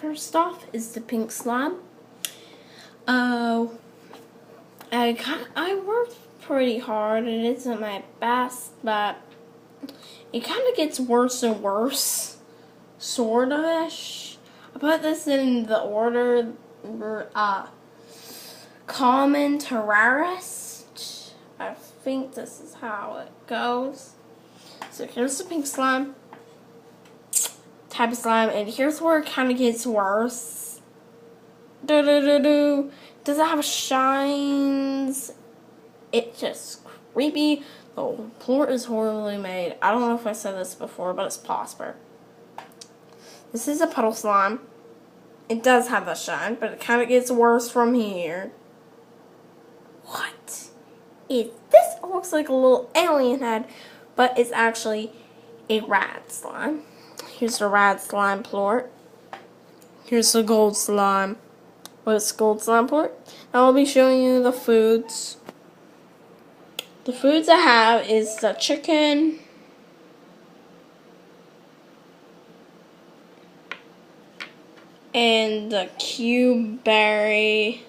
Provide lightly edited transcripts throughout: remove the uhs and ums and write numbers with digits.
First off is the pink slime. Oh, I worked pretty hard. It isn't my best, but it kind of gets worse and worse, sort of ish. I put this in the order common to rarest. I think this is how it goes. So here's the pink slime type of slime, and here's where it kind of gets worse. Does it have shines? It's just creepy. The plort is horribly made. I don't know if I said this before, but it's Prosper. This is a puddle slime. It does have a shine, but it kind of gets worse from here. What is this? It looks like a little alien head, but it's actually a rad slime. Here's the rad slime plort. Here's the gold slime. What's gold slime plort? Now I'll be showing you the foods. The foods I have is the chicken, and the cube berry,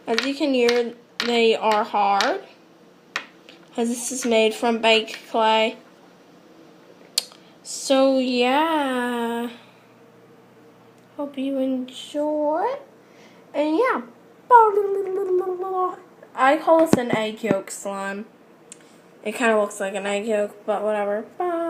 as you can hear, they are hard, as this is made from baked clay. So yeah, hope you enjoy. And yeah, I call this an egg yolk slime. It kind of looks like an egg yolk, but whatever. Bye.